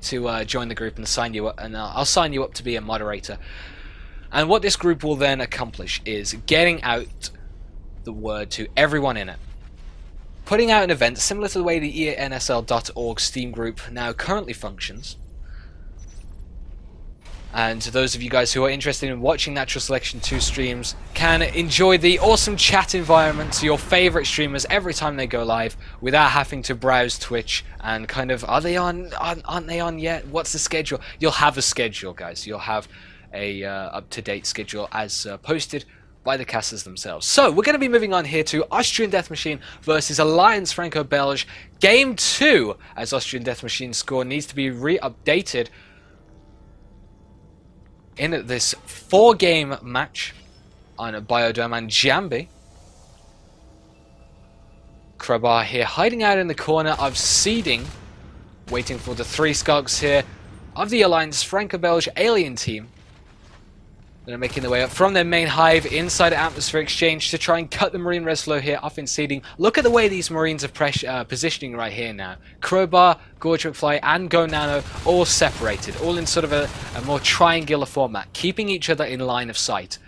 to join the group and sign you up, and I'll sign you up to be a moderator. And what this group will then accomplish is getting out the word to everyone in it. Putting out an event similar to the way the Ensl.org Steam group now currently functions. And those of you guys who are interested in watching Natural Selection 2 streams can enjoy the awesome chat environment to your favorite streamers every time they go live without having to browse Twitch and kind of, are they on, aren't they on yet? What's the schedule? You'll have a schedule, guys. You'll have a up-to-date schedule as posted by the casters themselves. So we're going to be moving on here to Austrian Death Machine versus Alliance Franco-Belge Game 2, as Austrian Death Machine's score needs to be re-updated in this 4-game match on a Biodome and Jambi. Crowbar here hiding out in the corner of seeding, waiting for the 3 skulks here of the Alliance Franco-Belge alien team. They're making their way up from their main hive inside the Atmosphere Exchange to try and cut the Marine res flow here off in seeding. Look at the way these Marines are positioning right here now. Crowbar, Gorge McFly and Go Nano all separated, all in sort of a more triangular format, keeping each other in line of sight.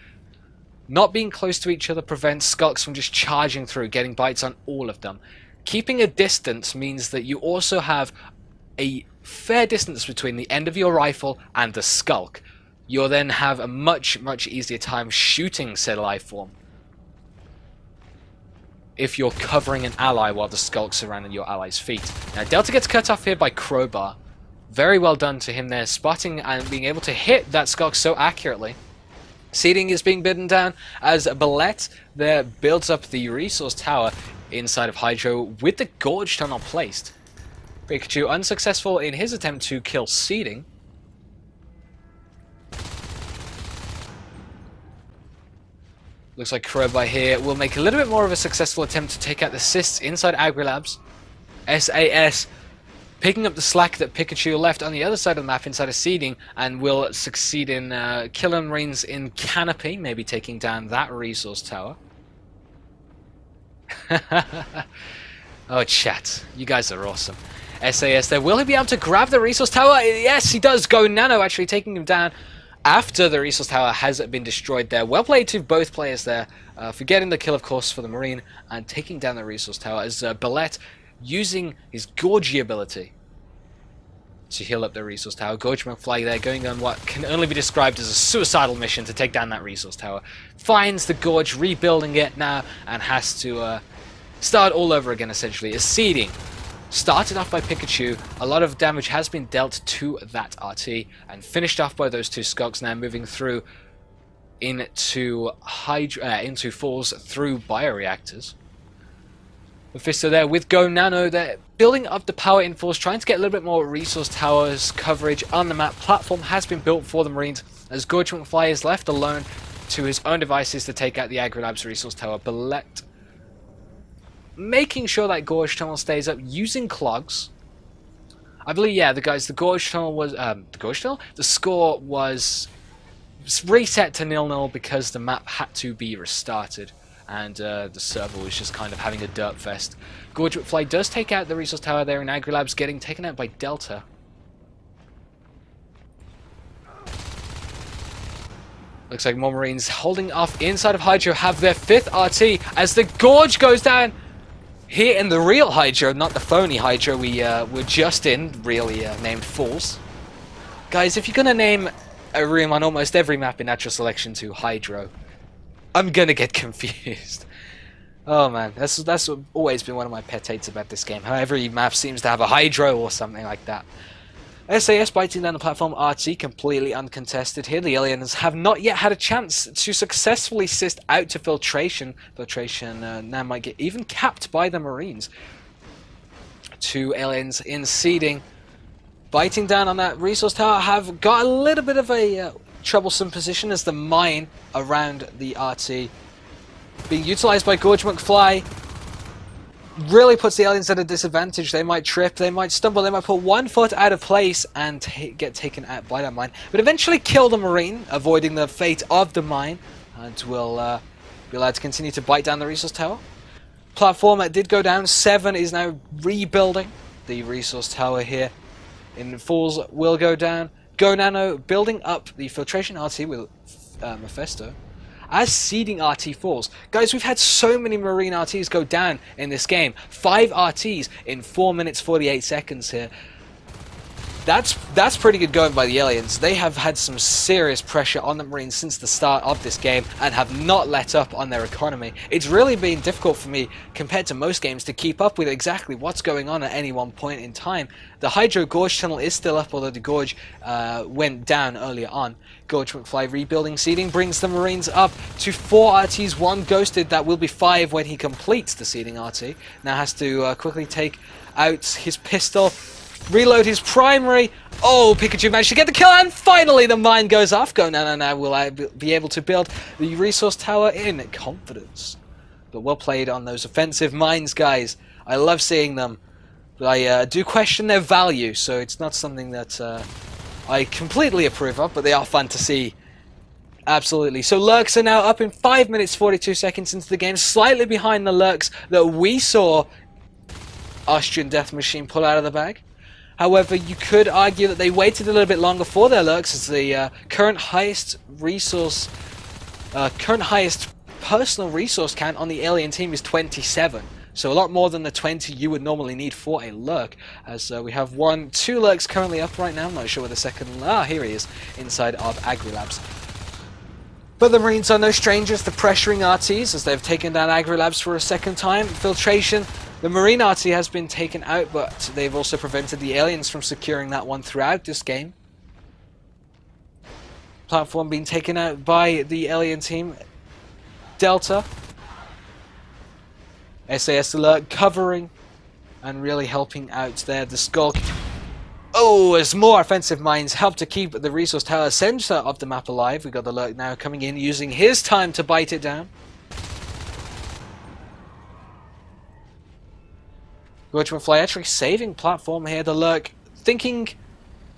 Not being close to each other prevents skulks from just charging through, getting bites on all of them. Keeping a distance means that you also have a fair distance between the end of your rifle and the skulk. You'll then have a much easier time shooting said life form if you're covering an ally while the skulk's surrounding your ally's feet. Now Delta gets cut off here by Crowbar. Very well done to him there, spotting and being able to hit that skulk so accurately. Seeding is being bidden down as Ballet there builds up the resource tower inside of Hydro with the Gorge Tunnel placed. Pikachu unsuccessful in his attempt to kill Seeding. Looks like Crowbar here will make a little bit more of a successful attempt to take out the cysts inside Agri-Labs. SAS picking up the slack that Pikachu left on the other side of the map inside of Seeding, and will succeed in killing Marines in Canopy, maybe taking down that resource tower. Oh, chat. You guys are awesome. SAS there. Will he be able to grab the resource tower? Yes, he does. Go Nano actually taking him down after the resource tower has been destroyed there. Well played to both players there for getting the kill, of course, for the Marine and taking down the resource tower, as Ballet using his Gorgie ability to heal up the resource tower. Gorge McFly there going on what can only be described as a suicidal mission to take down that resource tower. Finds the Gorge, rebuilding it now, and has to start all over again essentially. As Seeding started off by Pikachu, a lot of damage has been dealt to that RT, and finished off by those 2 skulks, now moving through into falls through bioreactors. Mephisto there with Go Nano there, building up the power in force, trying to get a little bit more resource towers coverage on the map. Platform has been built for the Marines, as Gorge McFly is left alone to his own devices to take out the Agri-Labs resource tower. Ballet making sure that Gorge Tunnel stays up, using clogs. I believe, yeah, the Gorge Tunnel was, the score was reset to 0-0 because the map had to be restarted, and the server was just kind of having a dirt fest. Gorge McFly does take out the resource tower there, and Agri-Labs getting taken out by Delta. Looks like more Marines holding off inside of Hydro have their 5th RT as the Gorge goes down. Here in the real Hydro, not the phony Hydro we were just in, really named Fools. Guys, if you're going to name a room on almost every map in Natural Selection 2 Hydro, I'm going to get confused. Oh man, that's always been one of my pet hates about this game, how every map seems to have a Hydro or something like that. SAS biting down the platform, RT completely uncontested here. The aliens have not yet had a chance to successfully assist out to Filtration. Filtration now might get even capped by the Marines. 2 aliens in Seeding, biting down on that resource tower, have got a little bit of a troublesome position as the mine around the RT being utilized by Gorge McFly really puts the aliens at a disadvantage. They might trip, they might stumble, they might put 1 foot out of place and get taken out by that mine, but eventually kill the Marine, avoiding the fate of the mine, and will be allowed to continue to bite down the resource tower. Platform that did go down, 7 is now rebuilding the resource tower here. in falls will go down. Go Nano building up the filtration RT with Mephisto as seeding RT falls. Guys, we've had so many Marine RTs go down in this game. 5 RTs in 4 minutes 48 seconds here. That's pretty good going by the aliens. They have had some serious pressure on the Marines since the start of this game and have not let up on their economy. It's really been difficult for me, compared to most games, to keep up with exactly what's going on at any one point in time. The Hydro Gorge tunnel is still up, although the Gorge went down earlier on. Gorge McFly rebuilding seeding brings the Marines up to 4 RTs, 1 ghosted. That will be 5 when he completes the seeding RT. Now has to quickly take out his pistol, reload his primary. Oh, Pikachu managed to get the kill, and finally the mine goes off. Go Nano now will be able to build the resource tower in confidence. But well played on those offensive mines, guys. I love seeing them, but I do question their value, so it's not something that I completely approve of, but they are fun to see. Absolutely. So Lurks are now up in 5 minutes 42 seconds into the game, slightly behind the Lurks that we saw Austrian Death Machine pull out of the bag. However, you could argue that they waited a little bit longer for their Lurks, as the current highest personal resource count on the alien team is 27. So a lot more than the 20 you would normally need for a Lurk. As we have 2 Lurks currently up right now. I'm not sure where the second... here he is, inside of Agri-Labs. But the Marines are no strangers to pressuring RTs, as they've taken down Agri-Labs for a second time. Filtration. The Marine RT has been taken out, but they've also prevented the aliens from securing that one throughout this game. Platform being taken out by the alien team. Delta. SAS Alert covering and really helping out there. The Skulk. Oh, as more offensive mines help to keep the resource tower center of the map alive. We got the Lurk now coming in, using his time to bite it down. Fly actually saving platform here. The Lurk thinking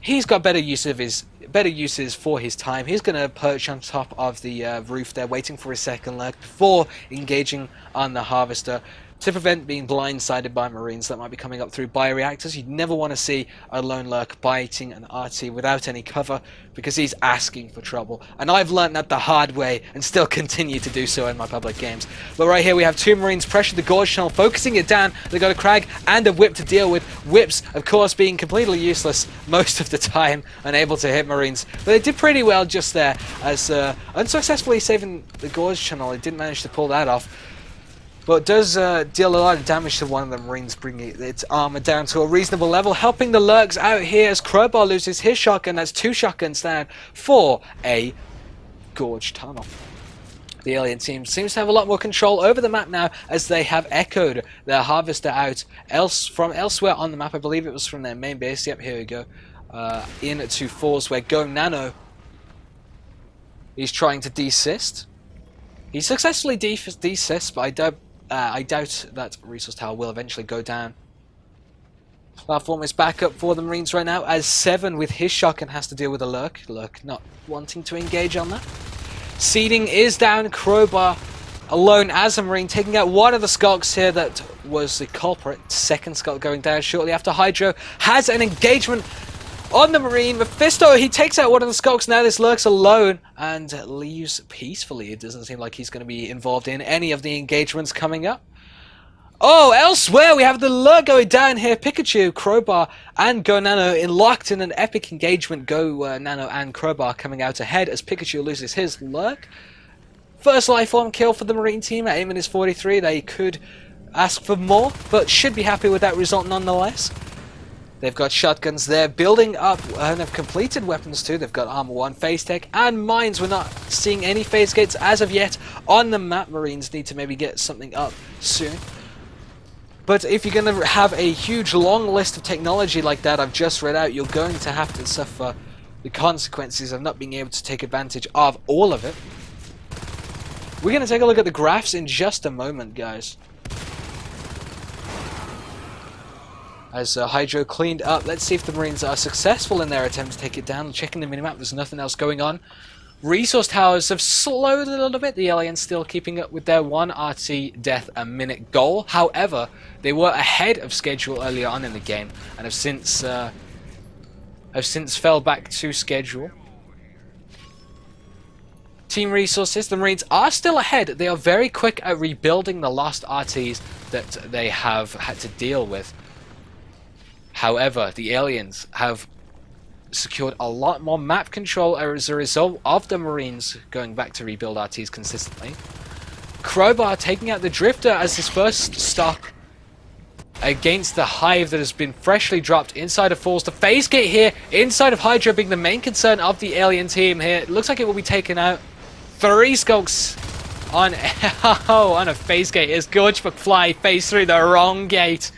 he's got better uses for his time. He's going to perch on top of the roof there, waiting for his second Lurk before engaging on the Harvester to prevent being blindsided by Marines that might be coming up through bioreactors. You'd never want to see a lone Lurk biting an RT without any cover, because he's asking for trouble. And I've learned that the hard way, and still continue to do so in my public games. But right here we have 2 Marines pressure the Gorge tunnel, focusing it down. They've got a Crag and a Whip to deal with. Whips, of course, being completely useless most of the time, unable to hit Marines. But they did pretty well just there, as unsuccessfully saving the Gorge tunnel. They didn't manage to pull that off. But it does deal a lot of damage to one of the Marines, bringing its armor down to a reasonable level, helping the Lurks out here as Crowbar loses his shotgun. That's 2 shotguns down for a Gorge tunnel. The alien team seems to have a lot more control over the map now, as they have echoed their Harvester out from elsewhere on the map. I believe it was from their main base. Yep, here we go. Into falls where Go Nano is trying to desist. He successfully desists, but I doubt that resource tower will eventually go down. Platform is back up for the Marines right now, as 7 with his shotgun has to deal with a Lurk. Lurk not wanting to engage on that. Seeding is down. Crowbar alone as a Marine, taking out one of the Skulks here that was the culprit. Second Skulk going down shortly after Hydro has an engagement on the Marine. Mephisto, he takes out one of the Skulks. Now this Lurk's alone and leaves peacefully. It doesn't seem like he's going to be involved in any of the engagements coming up. Oh, elsewhere we have the Lurk going down here. Pikachu, Crowbar, and Go Nano locked in an epic engagement. Go Nano and Crowbar coming out ahead as Pikachu loses his Lurk. First life form kill for the Marine team at 8 minutes 43. They could ask for more, but should be happy with that result nonetheless. They've got shotguns there building up, and have completed weapons too. They've got armor 1, phase tech, and mines. We're not seeing any phase gates as of yet on the map. Marines need to maybe get something up soon. But if you're going to have a huge long list of technology like that I've just read out, you're going to have to suffer the consequences of not being able to take advantage of all of it. We're going to take a look at the graphs in just a moment, guys. As Hydro cleaned up, let's see if the Marines are successful in their attempt to take it down. Checking the minimap, there's nothing else going on. Resource towers have slowed a little bit. The aliens still keeping up with their 1 RT death a minute goal. However, they were ahead of schedule earlier on in the game and have since have since fell back to schedule. Team resources, the Marines are still ahead. They are very quick at rebuilding the lost RTs that they have had to deal with. However, the aliens have secured a lot more map control as a result of the Marines going back to rebuild RTs consistently. Crowbar taking out the Drifter as his first stop against the Hive that has been freshly dropped inside of Falls. The phase gate here inside of Hydra being the main concern of the alien team here. It looks like it will be taken out. 3 skulks on on a phase gate as Gorge McFly phased through the wrong gate.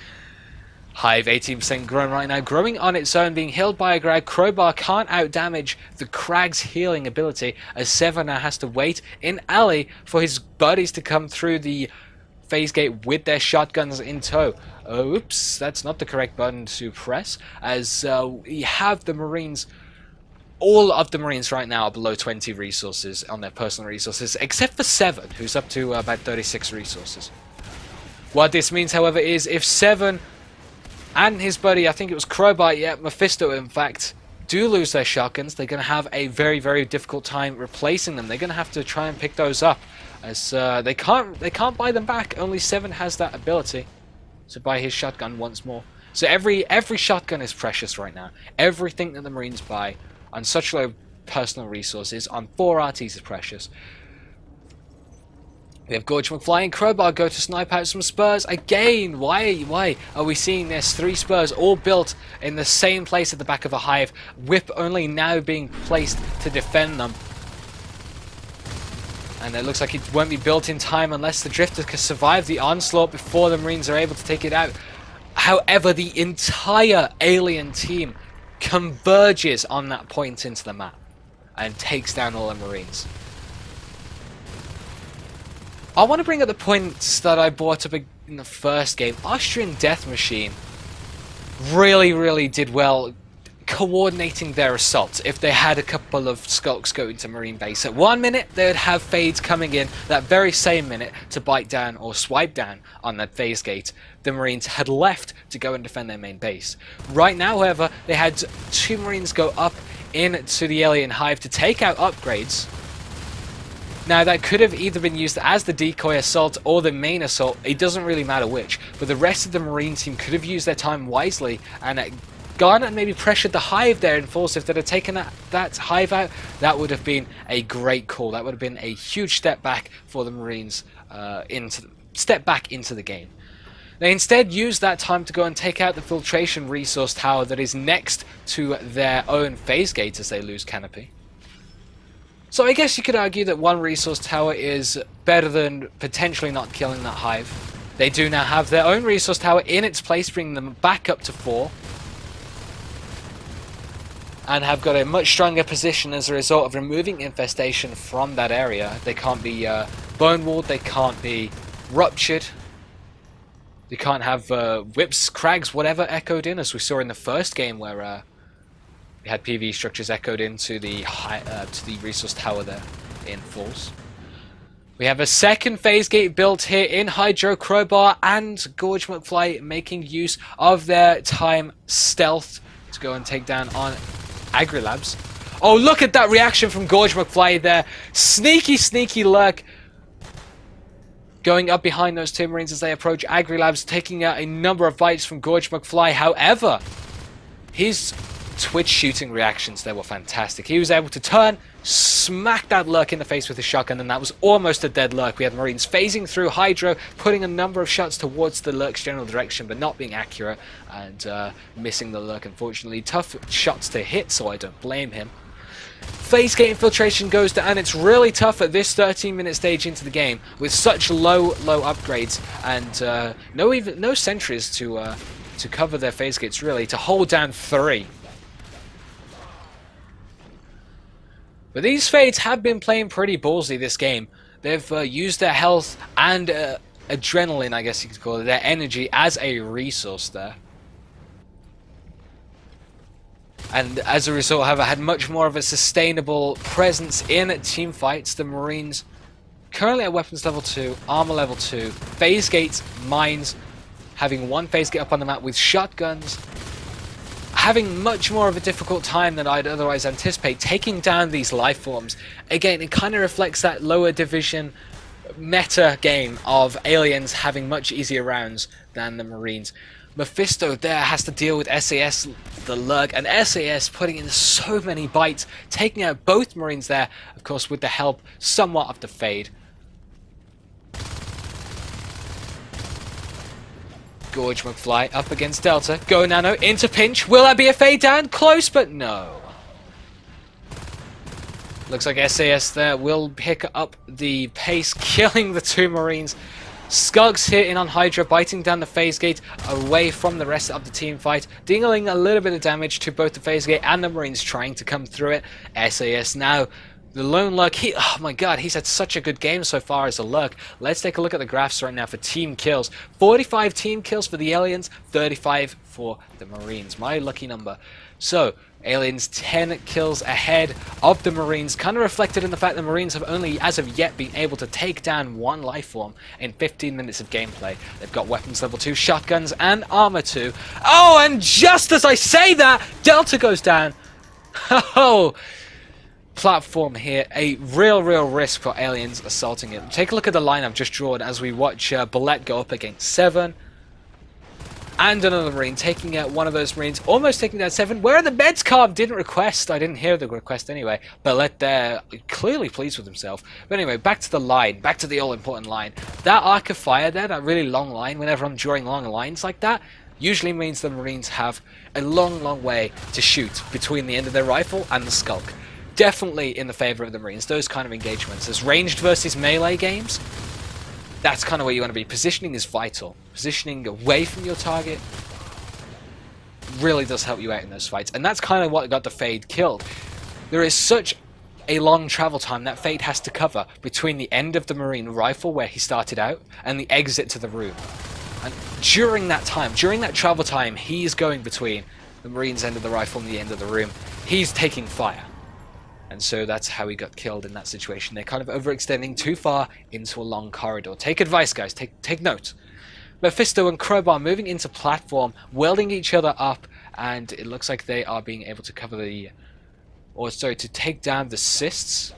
Hive 18% grown right now, growing on its own, being healed by a Crag. Crowbar can't outdamage the Crag's healing ability as Sever now has to wait in alley for his buddies to come through the phase gate with their shotguns in tow. Oops, that's not the correct button to press, as we have the Marines. All of the Marines right now are below 20 resources on their personal resources, except for Seven, who's up to about 36 resources. What this means, however, is if Seven and his buddy, I think it was Crowbar, yeah, Mephisto in fact, do lose their shotguns, they're going to have a very, very difficult time replacing them. They're going to have to try and pick those up, as they can't buy them back. Only Seven has that ability to buy his shotgun once more. So every shotgun is precious right now. Everything that the Marines buy on such low personal resources on 4 RTs is precious. We have Gorge McFly and Crowbar go to snipe out some spurs again. Why are we seeing this? 3 spurs all built in the same place at the back of a Hive. Whip only now being placed to defend them. And it looks like it won't be built in time unless the Drifter can survive the onslaught before the Marines are able to take it out. However, the entire alien team converges on that point into the map and takes down all the Marines. I want to bring up the points that I brought up in the first game. Austrian Death Machine really did well coordinating their assaults. If they had a couple of skulks going to Marine base, at 1 minute they would have fades coming in that very same minute to bite down or swipe down on that phase gate. The Marines had left to go and defend their main base. Right now, however, they had 2 Marines go up into the alien Hive to take out upgrades. Now that could have either been used as the decoy assault or the main assault, it doesn't really matter which, but the rest of the Marine team could have used their time wisely and gone and maybe pressured the Hive there in force. If they'd have taken that Hive out, that would have been a great call. That would have been a huge step back for the Marines step back into the game. They instead used that time to go and take out the filtration resource tower that is next to their own phase gate as they lose canopy. So I guess you could argue that 1 resource tower is better than potentially not killing that Hive. They do now have their own resource tower in its place, bringing them back up to 4. And have got a much stronger position as a result of removing infestation from that area. They can't be bone walled, they can't be ruptured. They can't have whips, crags, whatever echoed in, as we saw in the first game where we had PV structures echoed into the resource tower there in Falls. We have a second phase gate built here in Hydro. Crowbar and Gorge McFly making use of their time stealth to go and take down on Agri-Labs. Oh, look at that reaction from Gorge McFly there. Sneaky lurk. Going up behind those 2 Marines as they approach Agri-Labs, taking out a number of bites from Gorge McFly. However, his Twitch shooting reactions there were fantastic. He was able to turn, smack that lurk in the face with his shotgun, and that was almost a dead lurk. We had Marines phasing through Hydro, putting a number of shots towards the lurk's general direction, but not being accurate, and missing the lurk, unfortunately. Tough shots to hit, so I don't blame him. Phase gate infiltration goes down, and it's really tough at this 13-minute stage into the game with such low upgrades and no sentries to cover their phase gates, really, to hold down 3. But these Fades have been playing pretty ballsy this game. They've used their health and adrenaline, I guess you could call it, their energy as a resource there. And as a result, have had much more of a sustainable presence in team fights. The Marines currently at weapons level 2, armor level 2, phase gates, mines, having 1 phase gate up on the map with shotguns. having much more of a difficult time than I'd otherwise anticipate taking down these life forms. Again, it kind of reflects that lower division meta game of aliens having much easier rounds than the Marines. Mephisto there has to deal with SAS, the Lurk, and SAS putting in so many bites, taking out both Marines there, of course with the help somewhat of the Fade. Gorge McFly up against Delta. Go Nano into pinch. Will that be a fade down? Close, but no. Looks like SAS there will pick up the pace, killing the two Marines. Skulks here in on Hydra, biting down the phase gate away from the rest of the team fight, dealing a little bit of damage to both the phase gate and the Marines trying to come through it. SAS now, the lone Lurk, oh my god, he's had such a good game so far as a Lurk. Let's take a look at the graphs right now for team kills. 45 team kills for the Aliens, 35 for the Marines. My lucky number. So, Aliens 10 kills ahead of the Marines, kind of reflected in the fact the Marines have only, as of yet, been able to take down one life form in 15 minutes of gameplay. They've got weapons level 2, shotguns, and armor 2. Oh, and just as I say that, Delta goes down. Oh, platform here, a real risk for Aliens assaulting it. Take a look at the line I've just drawn as we watch Bullet go up against 7. And another Marine taking out one of those Marines, almost taking down 7. Where are the meds carved? Didn't request. I didn't hear the request anyway. Bullet there, clearly pleased with himself. But anyway, back to the line, back to the all-important line. That arc of fire there, that really long line, whenever I'm drawing long lines like that, usually means the Marines have a long way to shoot between the end of their rifle and the skulk. Definitely in the favor of the Marines, those kind of engagements. As ranged versus melee games, that's kind of where you want to be. Positioning is vital. Positioning away from your target really does help you out in those fights. And that's kind of what got the Fade killed. There is such a long travel time that Fade has to cover between the end of the Marine rifle where he started out and the exit to the room. And during that time, during that travel time, he's going between the Marine's end of the rifle and the end of the room. He's taking fire. And so that's how he got killed in that situation. They're kind of overextending too far into a long corridor. Take advice, guys. Take note. Mephisto and Crowbar moving into platform, welding each other up, and it looks like they are being able to cover the... Or, sorry, to take down the cysts.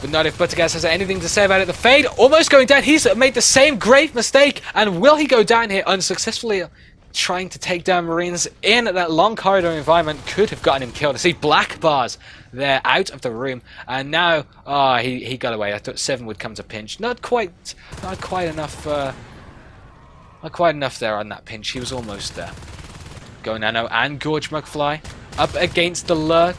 But not if Buttergas has anything to say about it. The Fade almost going down. He's made the same great mistake. And will he go down here unsuccessfully? Trying to take down Marines in that long corridor environment could have gotten him killed. I see black bars there out of the room, and now he got away. I thought 7 would come to pinch. Not quite enough. Not quite enough there on that pinch. He was almost there. Go Nano and Gorge McFly up against the Lurk.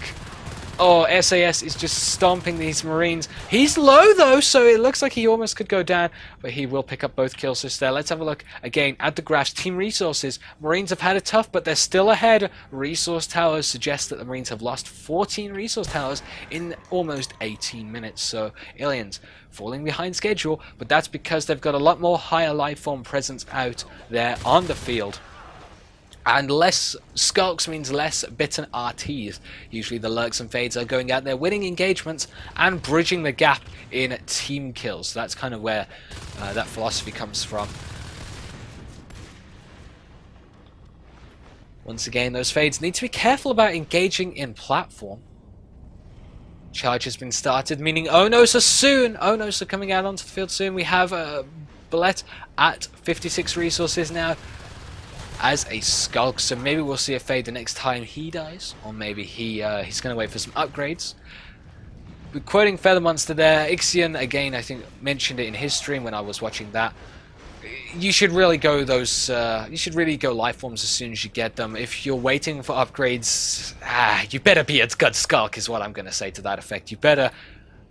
Oh, SAS is just stomping these Marines. He's low though, so it looks like he almost could go down, but he will pick up both kills just there. Let's have a look again at the graphs. Team resources. Marines have had it tough, but they're still ahead. Resource towers suggest that the Marines have lost 14 resource towers in almost 18 minutes. So, Aliens falling behind schedule, but that's because they've got a lot more higher life form presence out there on the field. And less skulks means less bitten RTs. Usually the Lurks and Fades are going out there winning engagements and bridging the gap in team kills. So that's kind of where that philosophy comes from. Once again, those Fades need to be careful about engaging in platform. Charge has been started, meaning Onos are soon. Onos are coming out onto the field soon. We have Bullet at 56 resources now as a skulk, so maybe we'll see a Fade the next time he dies, or maybe he's going to wait for some upgrades. But quoting Feather Monster there, Ixion again, I think mentioned it in his stream when I was watching that. You should really go those. You should really go life forms as soon as you get them. If you're waiting for upgrades, you better be a good skulk, is what I'm going to say to that effect. You better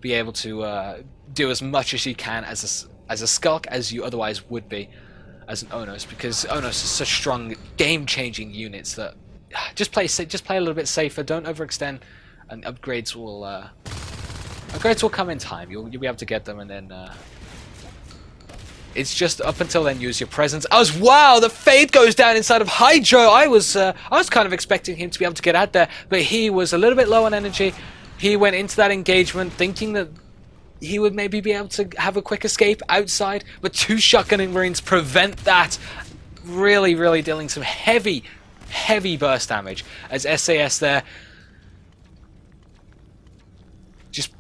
be able to do as much as you can as a skulk as you otherwise would be as an Onos, because Onos is such strong game-changing units that just play a little bit safer. Don't overextend, and upgrades will come in time. You'll be able to get them, and then it's just up until then use your presence. Wow, the Fade goes down inside of Hydro. I was kind of expecting him to be able to get out there, but he was a little bit low on energy. He went into that engagement thinking that he would maybe be able to have a quick escape outside, but 2 shotgunning Marines prevent that. Really dealing some heavy heavy burst damage as SAS there just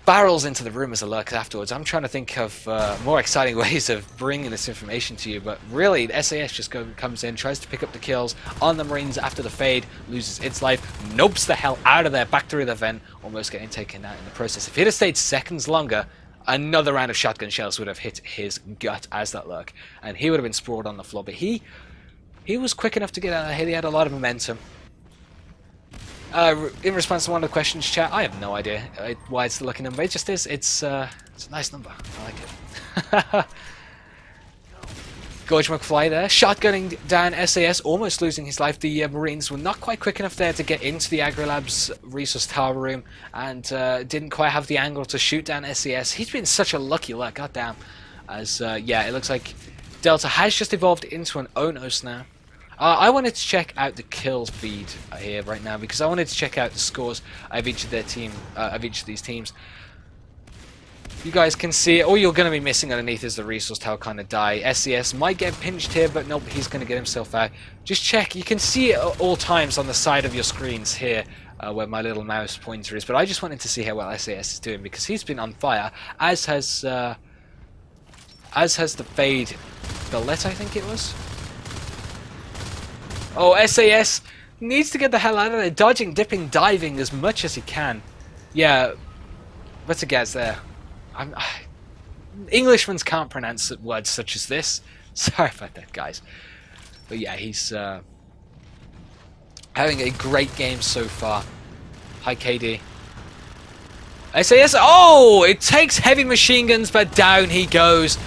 barrels into the room as a lurk afterwards. I'm trying to think of more exciting ways of bringing this information to you, but really SAS just comes in, tries to pick up the kills on the Marines after the fade, loses its life, nopes the hell out of there, back through the vent, almost getting taken out in the process. If he'd have stayed seconds longer, another round of shotgun shells would have hit his gut as that lurk, and he would have been sprawled on the floor, but he was quick enough to get out of here. He had a lot of momentum. In response to one of the questions, chat, I have no idea why it's the lucky number. It just is. It's a nice number. I like it. Gorge McFly there, shotgunning down SAS, almost losing his life. The Marines were not quite quick enough there to get into the Agri-Labs resource tower room, and didn't quite have the angle to shoot down SAS. He's been such a lucky luck, goddamn. As, yeah, it looks like Delta has just evolved into an Onos now. I wanted to check out the kills feed here right now because I wanted to check out the scores of each of these teams. You guys can see it. All you're going to be missing underneath is the resource tower kind of die. SES might get pinched here, but nope, he's going to get himself out. Just check. You can see it at all times on the side of your screens here where my little mouse pointer is. But I just wanted to see how well SAS is doing because he's been on fire, as has the Fade Billet, I think it was. Oh, SAS needs to get the hell out of there. Dodging, dipping, diving as much as he can. Yeah, what's a guess there? Englishmen can't pronounce words such as this. Sorry about that, guys. But yeah, he's having a great game so far. Hi, KD. SAS. Oh, it takes heavy machine guns, but down he goes.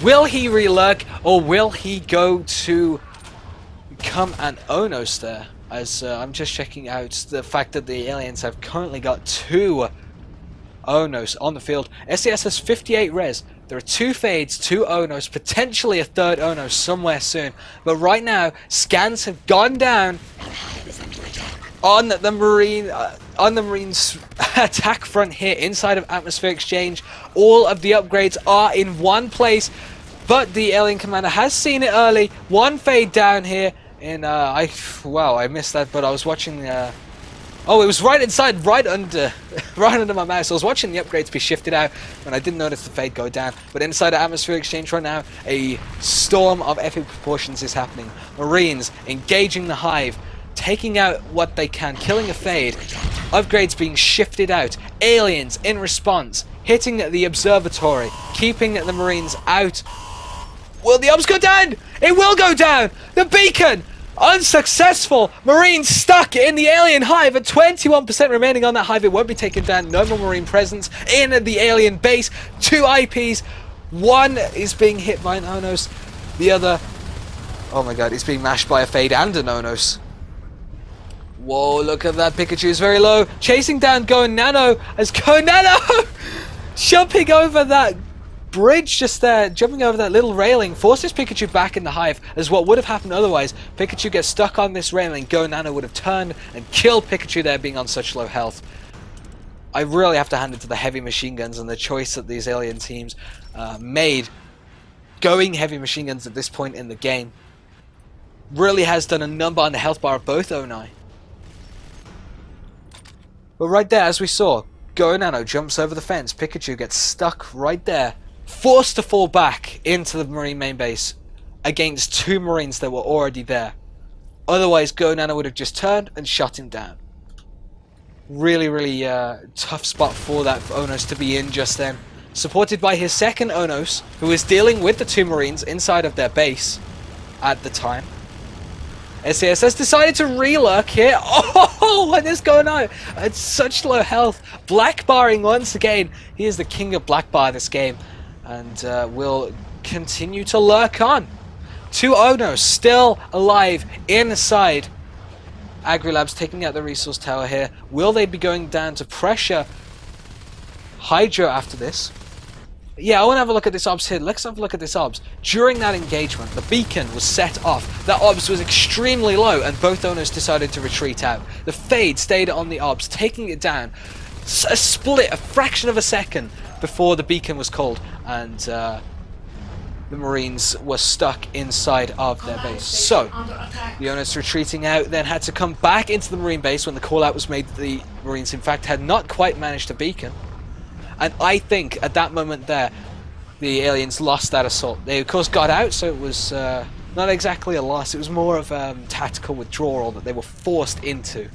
Will he re-lurk, or will he go to become an Onos there? As I'm just checking out the fact that the aliens have currently got 2 Onos on the field. SAS has 58 res. There are 2 Fades, 2 Onos, potentially a 3rd Onos somewhere soon. But right now, scans have gone down on the Marines' attack front here inside of Atmosphere Exchange. All of the upgrades are in one place, but the alien commander has seen it early. 1 Fade down here. And wow, I missed that, but I was watching oh, it was right inside, right under my mouse. I was watching the upgrades be shifted out when I didn't notice the Fade go down. But inside the Atmosphere Exchange right now, a storm of epic proportions is happening. Marines engaging the Hive, taking out what they can, killing a Fade. Upgrades being shifted out. Aliens in response, hitting the observatory, keeping the Marines out. Will the obs go down? It will go down! The beacon! Unsuccessful! Marines stuck in the alien hive at 21% remaining on that hive. It won't be taken down. No more Marine presence in the alien base. 2 IPs. 1 is being hit by an Onos. The other, oh my god, is being mashed by a Fade and an Onos. Whoa, look at that. Pikachu is very low. Chasing down Go Nano as Go Nano jumping over that bridge just there, jumping over that little railing, forces Pikachu back in the hive, as what would have happened otherwise. Pikachu gets stuck on this railing. Go Nano would have turned and killed Pikachu there, being on such low health. I really have to hand it to the heavy machine guns and the choice that these alien teams made. Going heavy machine guns at this point in the game really has done a number on the health bar of both Oni. But right there, as we saw, Go Nano jumps over the fence. Pikachu gets stuck right there, forced to fall back into the Marine main base against 2 Marines that were already there. Otherwise, Go Nano would have just turned and shot him down. Really, really tough spot for that Onos to be in just then. Supported by his second Onos, who is dealing with the 2 Marines inside of their base at the time. SAS has decided to re-lurk here. Oh, what is going on? It's such low health. Black barring once again. He is the king of black bar this game. And will continue to lurk on. 2 Onos still alive inside. Agri-Labs taking out the resource tower here. Will they be going down to pressure Hydro after this? Yeah, I want to have a look at this obs here. Let's have a look at this obs. During that engagement, the beacon was set off. That obs was extremely low, and both owners decided to retreat out. The Fade stayed on the obs, taking it down. A split, a fraction of a second before the beacon was called. And the Marines were stuck inside of their base. So the owners retreating out then had to come back into the Marine base when the call out was made that the Marines in fact had not quite managed to beacon. And I think at that moment there, the aliens lost that assault. They of course got out, so it was not exactly a loss. It was more of tactical withdrawal that they were forced into.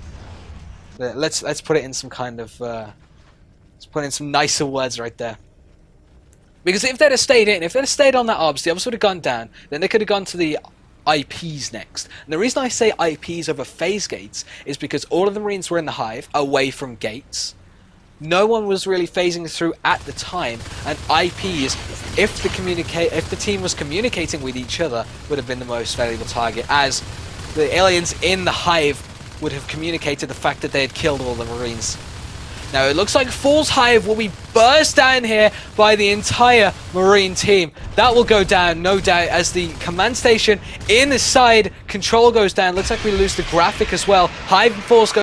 Let's put it in some kind of let's put in some nicer words right there. Because if they'd have stayed in, if they'd have stayed on that obs, the obs would have gone down. Then they could have gone to the IPs next. And the reason I say IPs over phase gates is because all of the Marines were in the hive, away from gates. No one was really phasing through at the time, and IPs, if the team was communicating with each other, would have been the most valuable target, as the aliens in the hive would have communicated the fact that they had killed all the Marines. Now it looks like Fool's Hive will be burst down here by the entire Marine team. That will go down, no doubt, as the command station in the side control goes down. Looks like we lose the graphic as well. Hive and Force go